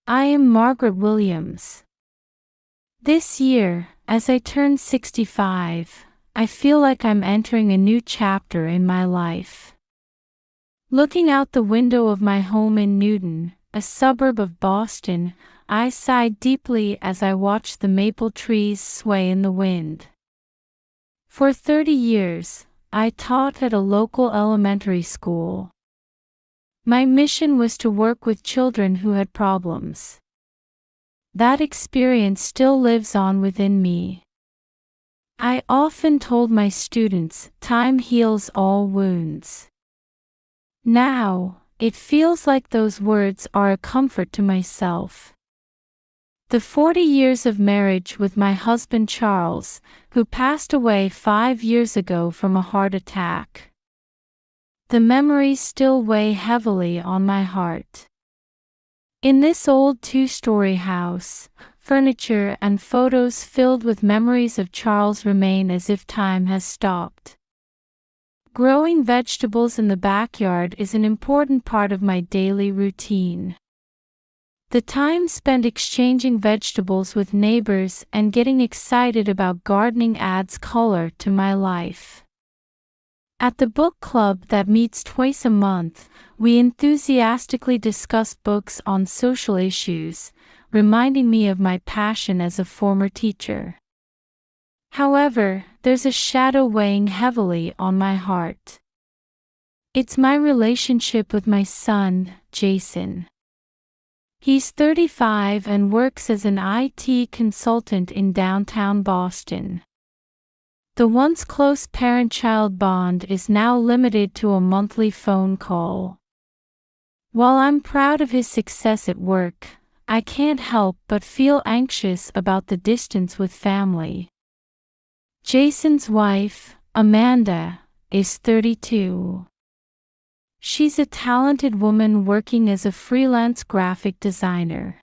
I am Margaret Williams. This year, as I turn 65, I feel like I'm entering a new chapter in my life. Looking out the window of my home in Newton, a suburb of Boston, I sighed deeply as I watched the maple trees sway in the wind. For 30 years, I taught at a local elementary school. My mission was to work with children who had problems. That experience still lives on within me. I often told my students, time heals all wounds. Now, it feels like those words are a comfort to myself. The 40 years of marriage with my husband Charles, who passed away 5 years ago from a heart attack. The memories still weigh heavily on my heart. In this old 2-story house, furniture and photos filled with memories of Charles remain as if time has stopped. Growing vegetables in the backyard is an important part of my daily routine. The time spent exchanging vegetables with neighbors and getting excited about gardening adds color to my life. At the book club that meets twice a month, we enthusiastically discuss books on social issues, reminding me of my passion as a former teacher. However, there's a shadow weighing heavily on my heart. It's my relationship with my son, Jason. He's 35 and works as an IT consultant in downtown Boston. The once close parent-child bond is now limited to a monthly phone call. While I'm proud of his success at work, I can't help but feel anxious about the distance with family. Jason's wife, Amanda, is 32. She's a talented woman working as a freelance graphic designer.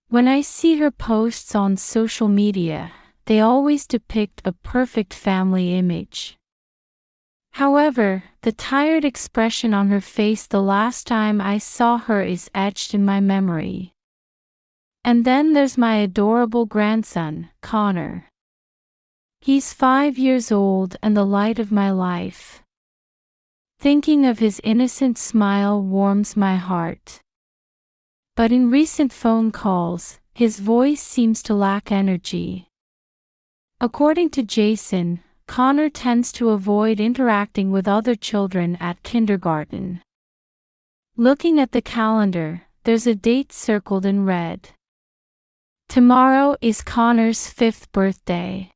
When I see her posts on social media, they always depict a perfect family image. However, the tired expression on her face the last time I saw her is etched in my memory. And then there's my adorable grandson, Connor. He's 5 years old and the light of my life. Thinking of his innocent smile warms my heart. But in recent phone calls, his voice seems to lack energy. According to Jason, Connor tends to avoid interacting with other children at kindergarten. Looking at the calendar, there's a date circled in red. Tomorrow is Connor's 5th birthday.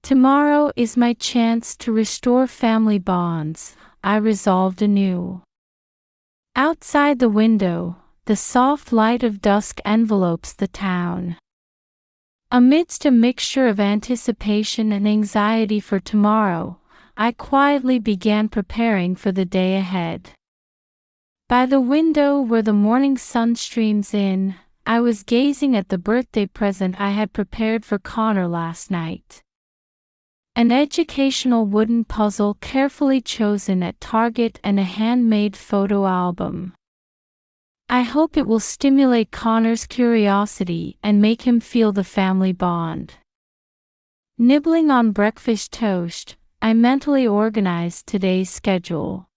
Tomorrow is my chance to restore family bonds, I resolved anew. Outside the window, the soft light of dusk envelopes the town. Amidst a mixture of anticipation and anxiety for tomorrow, I quietly began preparing for the day ahead. By the window where the morning sun streams in, I was gazing at the birthday present I had prepared for Connor last night. An educational wooden puzzle carefully chosen at Target and a handmade photo album. I hope it will stimulate Connor's curiosity and make him feel the family bond. Nibbling on breakfast toast, I mentally organized today's schedule.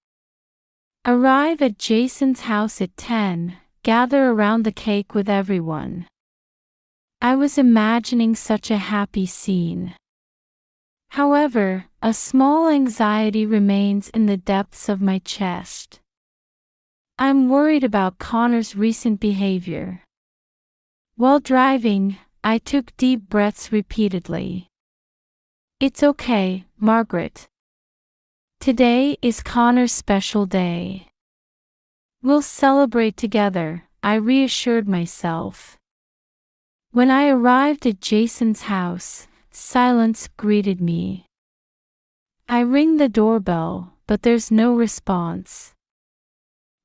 Arrive at Jason's house at 10, gather around the cake with everyone. I was imagining such a happy scene. However, a small anxiety remains in the depths of my chest. I'm worried about Connor's recent behavior. While driving, I took deep breaths repeatedly. It's okay, Margaret. Today is Connor's special day. We'll celebrate together, I reassured myself. When I arrived at Jason's house, silence greeted me. I ring the doorbell, but there's no response.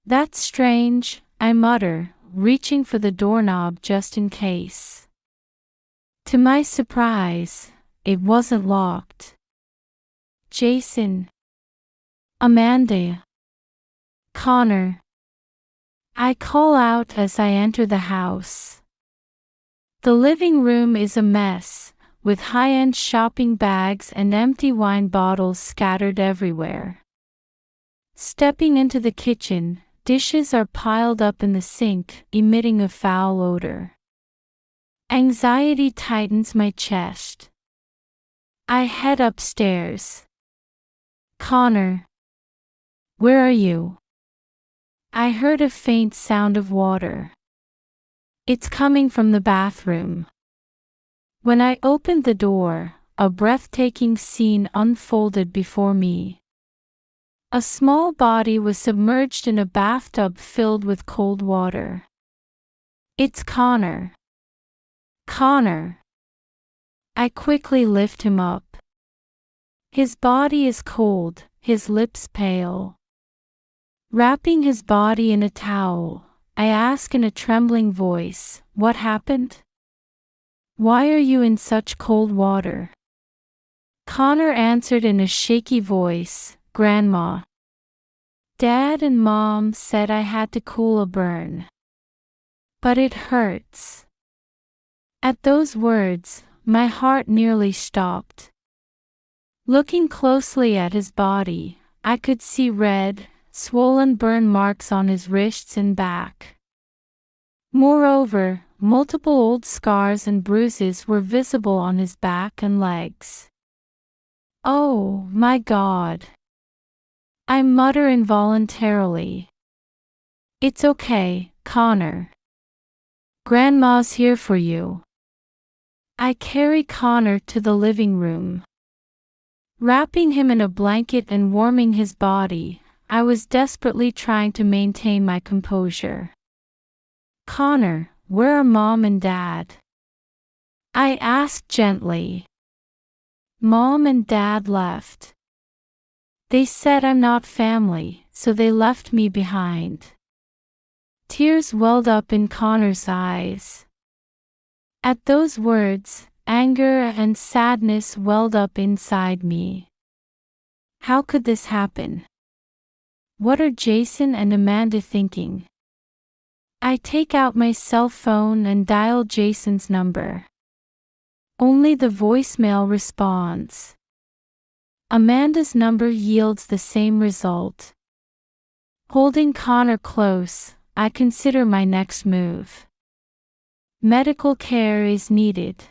That's strange, I mutter, reaching for the doorknob just in case. To my surprise, it wasn't locked. Jason, Amanda, Connor. I call out as I enter the house. The living room is a mess, with high-end shopping bags and empty wine bottles scattered everywhere. Stepping into the kitchen, dishes are piled up in the sink, emitting a foul odor. Anxiety tightens my chest. I head upstairs. Connor, where are you? I heard a faint sound of water. It's coming from the bathroom. When I opened the door, a breathtaking scene unfolded before me. A small body was submerged in a bathtub filled with cold water. It's Connor. Connor. I quickly lift him up. His body is cold, his lips pale. Wrapping his body in a towel, I ask in a trembling voice, "What happened? Why are you in such cold water?" Connor answered in a shaky voice, "Grandma. Dad and Mom said I had to cool a burn. But it hurts." At those words, my heart nearly stopped. Looking closely at his body, I could see red, swollen burn marks on his wrists and back. Moreover, multiple old scars and bruises were visible on his back and legs. "Oh, my God!" I mutter involuntarily. "It's okay, Connor. Grandma's here for you." I carry Connor to the living room. Wrapping him in a blanket and warming his body, I was desperately trying to maintain my composure. "Connor, where are Mom and Dad?" I asked gently. "Mom and Dad left. They said I'm not family, so they left me behind." Tears welled up in Connor's eyes. At those words, anger and sadness welled up inside me. How could this happen? What are Jason and Amanda thinking? I take out my cell phone and dial Jason's number. Only the voicemail responds. Amanda's number yields the same result. Holding Connor close, I consider my next move. Medical care is needed.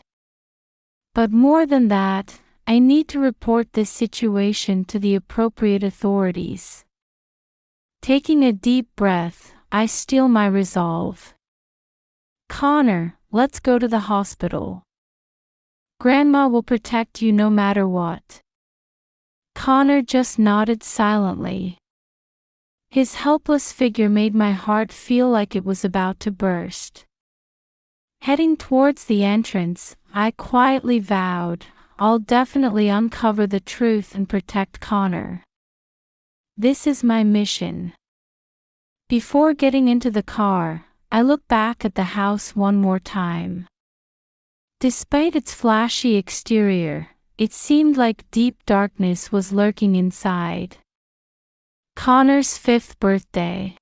But more than that, I need to report this situation to the appropriate authorities. Taking a deep breath, I steel my resolve. "Connor, let's go to the hospital. Grandma will protect you no matter what." Connor just nodded silently. His helpless figure made my heart feel like it was about to burst. Heading towards the entrance, I quietly vowed, "I'll definitely uncover the truth and protect Connor. This is my mission." Before getting into the car, I looked back at the house one more time. Despite its flashy exterior, it seemed like deep darkness was lurking inside. Connor's 5th birthday.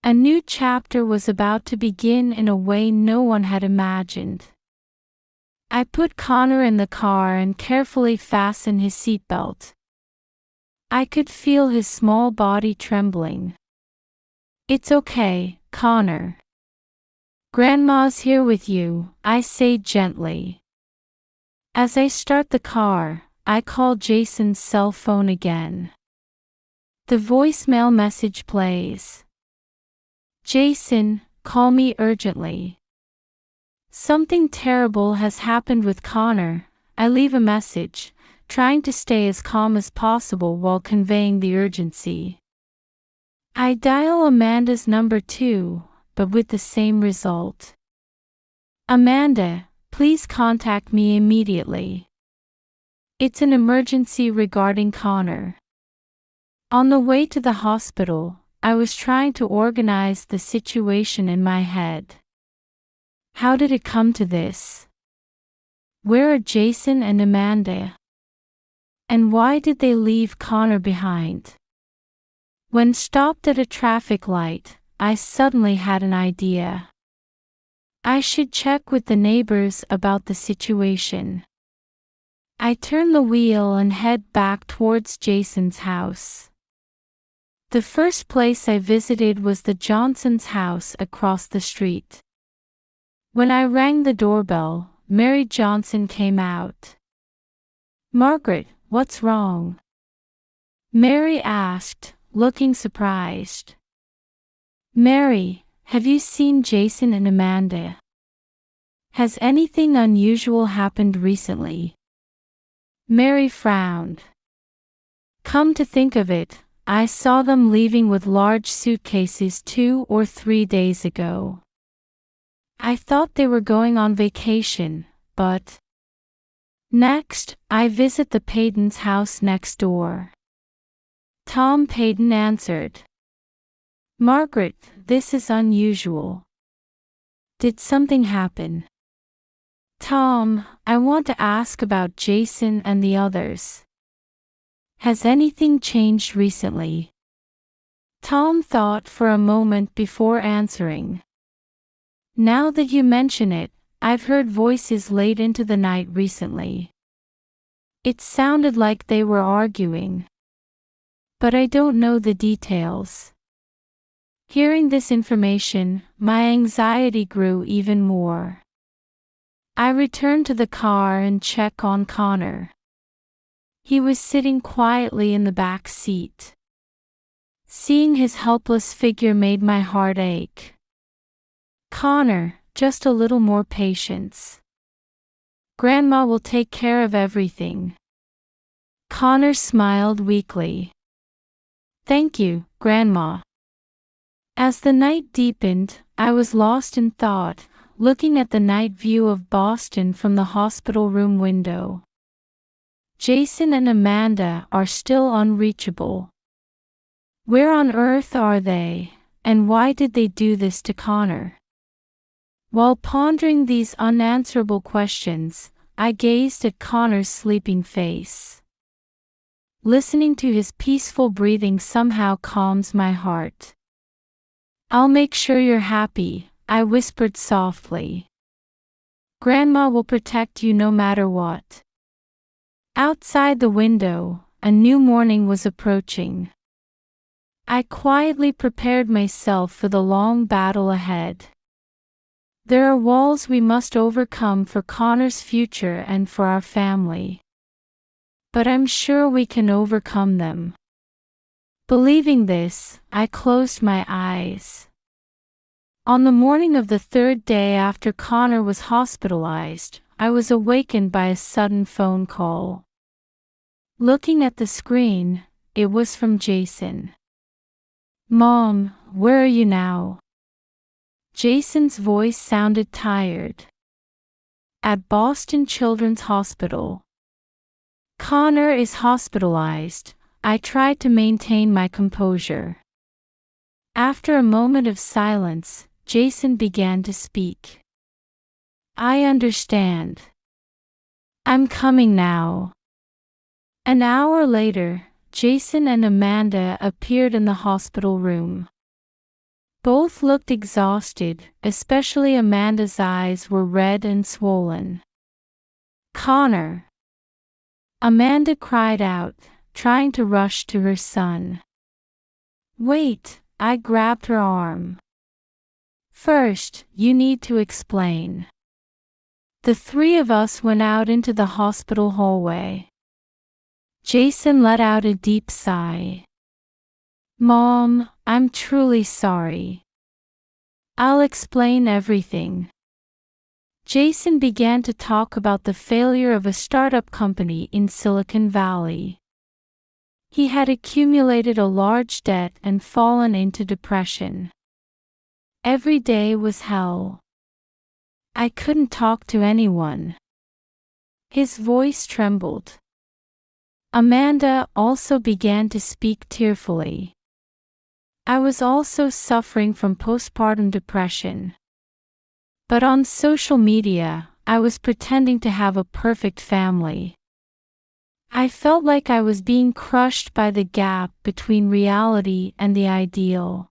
A new chapter was about to begin in a way no one had imagined. I put Connor in the car and carefully fastened his seatbelt. I could feel his small body trembling. "It's okay, Connor. Grandma's here with you," I say gently. As I start the car, I call Jason's cell phone again. The voicemail message plays. "Jason, call me urgently. Something terrible has happened with Connor." I leave a message, trying to stay as calm as possible while conveying the urgency. I dial Amanda's number too, but with the same result. "Amanda, please contact me immediately. It's an emergency regarding Connor." On the way to the hospital, I was trying to organize the situation in my head. How did it come to this? Where are Jason and Amanda? And why did they leave Connor behind? When stopped at a traffic light, I suddenly had an idea. I should check with the neighbors about the situation. I turned the wheel and head back towards Jason's house. The first place I visited was the Johnsons' house across the street. When I rang the doorbell, Mary Johnson came out. "Margaret, what's wrong?" Mary asked, looking surprised. "Mary, have you seen Jason and Amanda? Has anything unusual happened recently?" Mary frowned. "Come to think of it, I saw them leaving with large suitcases 2 or 3 days ago. I thought they were going on vacation, but..." Next, I visit the Paydon's house next door. Tom Paydon answered. "Margaret, this is unusual. Did something happen?" "Tom, I want to ask about Jason and the others. Has anything changed recently?" Tom thought for a moment before answering. "Now that you mention it, I've heard voices late into the night recently. It sounded like they were arguing. But I don't know the details." Hearing this information, my anxiety grew even more. I returned to the car and checked on Connor. He was sitting quietly in the back seat. Seeing his helpless figure made my heart ache. "Connor, just a little more patience. Grandma will take care of everything." Connor smiled weakly. "Thank you, Grandma." As the night deepened, I was lost in thought, looking at the night view of Boston from the hospital room window. Jason and Amanda are still unreachable. Where on earth are they, and why did they do this to Connor? While pondering these unanswerable questions, I gazed at Connor's sleeping face. Listening to his peaceful breathing somehow calms my heart. "I'll make sure you're happy," I whispered softly. "Grandma will protect you no matter what." Outside the window, a new morning was approaching. I quietly prepared myself for the long battle ahead. There are walls we must overcome for Connor's future and for our family. But I'm sure we can overcome them. Believing this, I closed my eyes. On the morning of the 3rd day after Connor was hospitalized, I was awakened by a sudden phone call. Looking at the screen, it was from Jason. "Mom, where are you now?" Jason's voice sounded tired. "At Boston Children's Hospital. Connor is hospitalized." I tried to maintain my composure. After a moment of silence, Jason began to speak. "I understand. I'm coming now." An hour later, Jason and Amanda appeared in the hospital room. Both looked exhausted, especially Amanda's eyes were red and swollen. "Connor!" Amanda cried out, trying to rush to her son. "Wait," I grabbed her arm. "First, you need to explain." The 3 of us went out into the hospital hallway. Jason let out a deep sigh. "Mom, I'm truly sorry. I'll explain everything." Jason began to talk about the failure of a startup company in Silicon Valley. He had accumulated a large debt and fallen into depression. Every day was hell. I couldn't talk to anyone. His voice trembled. Amanda also began to speak tearfully. I was also suffering from postpartum depression. But on social media, I was pretending to have a perfect family. I felt like I was being crushed by the gap between reality and the ideal.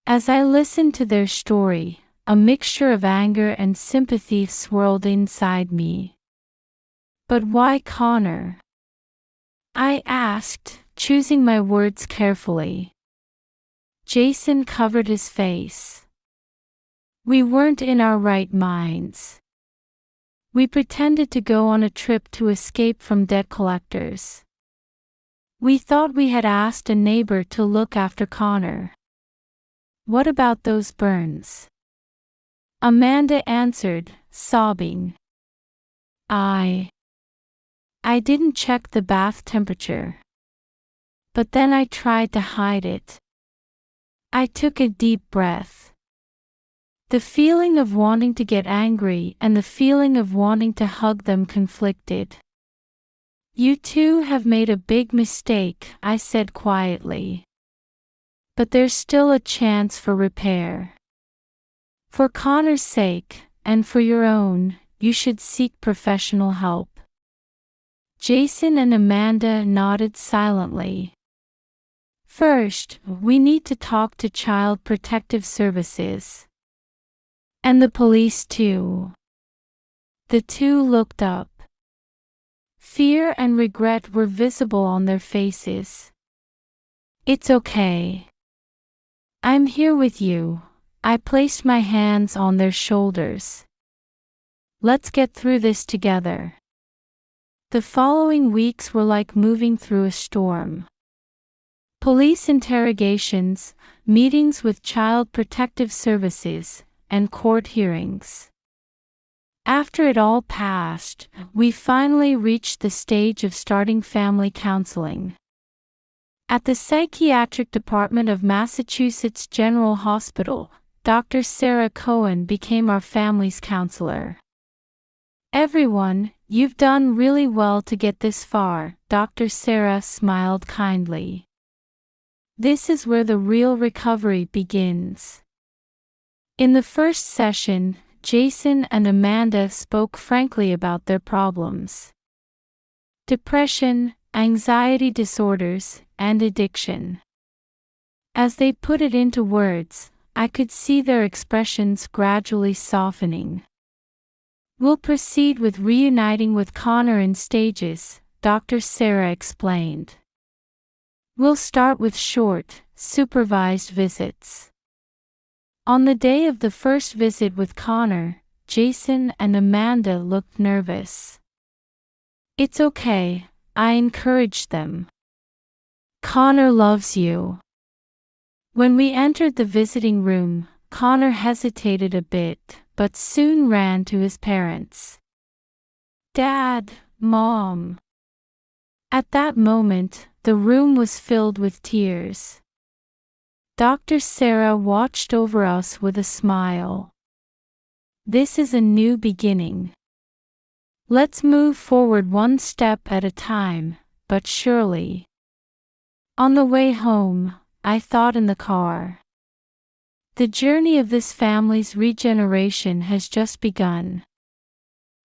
As I listened to their story, a mixture of anger and sympathy swirled inside me. But why Connor? I asked, choosing my words carefully. Jason covered his face. We weren't in our right minds. We pretended to go on a trip to escape from debt collectors. We thought we had asked a neighbor to look after Connor. What about those burns? Amanda answered, sobbing. I didn't check the bath temperature. But then I tried to hide it. I took a deep breath. The feeling of wanting to get angry and the feeling of wanting to hug them conflicted. You two have made a big mistake, I said quietly. But there's still a chance for repair. For Connor's sake, and for your own, you should seek professional help. Jason and Amanda nodded silently. First, we need to talk to Child Protective Services. And the police too. The two looked up. Fear and regret were visible on their faces. It's okay. I'm here with you. I placed my hands on their shoulders. Let's get through this together. The following weeks were like moving through a storm. Police interrogations, meetings with Child Protective Services, and court hearings. After it all passed, we finally reached the stage of starting family counseling. At the Psychiatric Department of Massachusetts General Hospital, Dr. Sarah Cohen became our family's counselor. Everyone, you've done really well to get this far, Dr. Sarah smiled kindly. This is where the real recovery begins. In the first session, Jason and Amanda spoke frankly about their problems. Depression, anxiety disorders, and addiction. As they put it into words, I could see their expressions gradually softening. We'll proceed with reuniting with Connor in stages, Dr. Sarah explained. We'll start with short, supervised visits. On the day of the first visit with Connor, Jason and Amanda looked nervous. It's okay, I encouraged them. Connor loves you. When we entered the visiting room, Connor hesitated a bit, but soon ran to his parents. Dad, Mom. At that moment, the room was filled with tears. Dr. Sarah watched over us with a smile. This is a new beginning. Let's move forward one step at a time, but surely. On the way home, I thought in the car. The journey of this family's regeneration has just begun.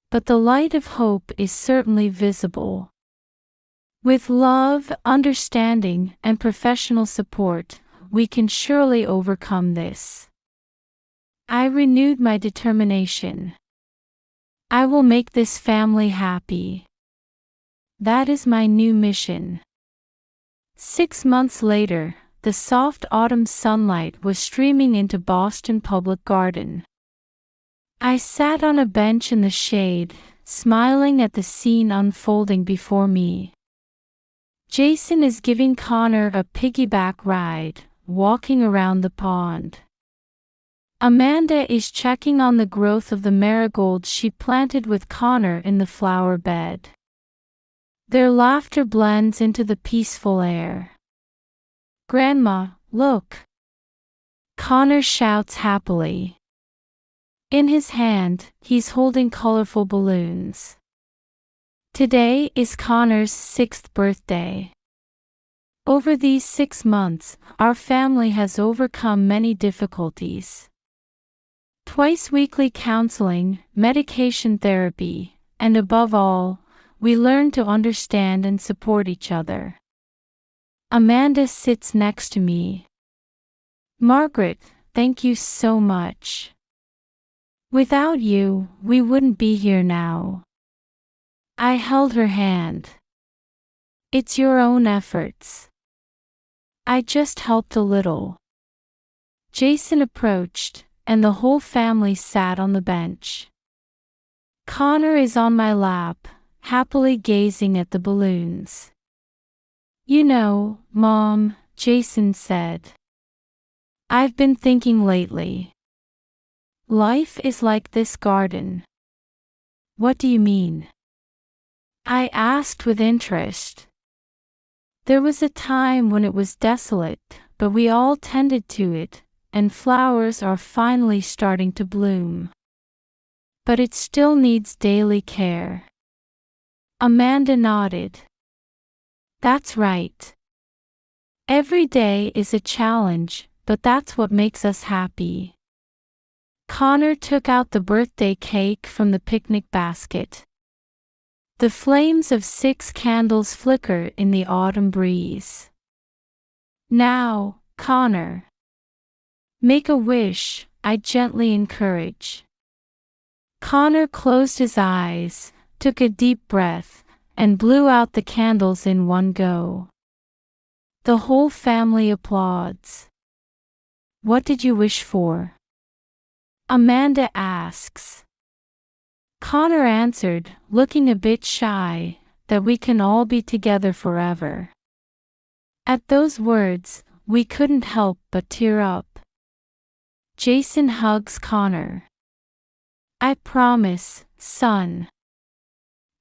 But the light of hope is certainly visible. With love, understanding, and professional support, we can surely overcome this. I renewed my determination. I will make this family happy. That is my new mission. 6 months later, the soft autumn sunlight was streaming into Boston Public Garden. I sat on a bench in the shade, smiling at the scene unfolding before me. Jason is giving Connor a piggyback ride, walking around the pond. Amanda is checking on the growth of the marigolds she planted with Connor in the flower bed. Their laughter blends into the peaceful air. Grandma, look! Connor shouts happily. In his hand, he's holding colorful balloons. Today is Connor's 6th birthday. Over these 6 months, our family has overcome many difficulties. Twice-weekly counseling, medication therapy, and above all, we learn to understand and support each other. Amanda sits next to me. Margaret, thank you so much. Without you, we wouldn't be here now. I held her hand. It's your own efforts. I just helped a little. Jason approached, and the whole family sat on the bench. Connor is on my lap, happily gazing at the balloons. You know, Mom, Jason said. I've been thinking lately. Life is like this garden. What do you mean? I asked with interest. There was a time when it was desolate, but we all tended to it, and flowers are finally starting to bloom. But it still needs daily care. Amanda nodded. That's right. Every day is a challenge, but that's what makes us happy. Connor took out the birthday cake from the picnic basket. The flames of 6 candles flicker in the autumn breeze. Now, Connor. Make a wish, I gently encourage. Connor closed his eyes, took a deep breath, and blew out the candles in one go. The whole family applauds. What did you wish for? Amanda asks. Connor answered, looking a bit shy, that we can all be together forever. At those words, we couldn't help but tear up. Jason hugs Connor. I promise, son.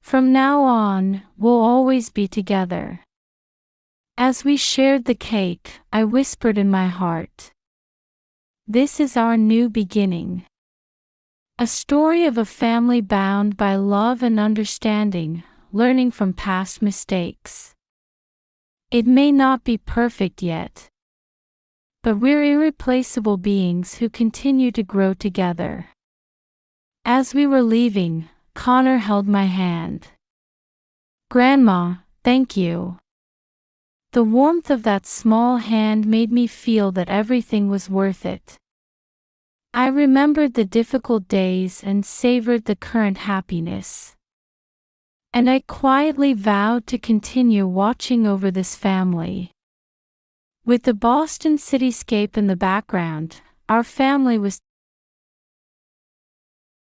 From now on, we'll always be together. As we shared the cake, I whispered in my heart. This is our new beginning. A story of a family bound by love and understanding, learning from past mistakes. It may not be perfect yet, but we're irreplaceable beings who continue to grow together. As we were leaving, Connor held my hand. Grandma, thank you. The warmth of that small hand made me feel that everything was worth it. I remembered the difficult days and savored the current happiness. And I quietly vowed to continue watching over this family. With the Boston cityscape in the background, our family was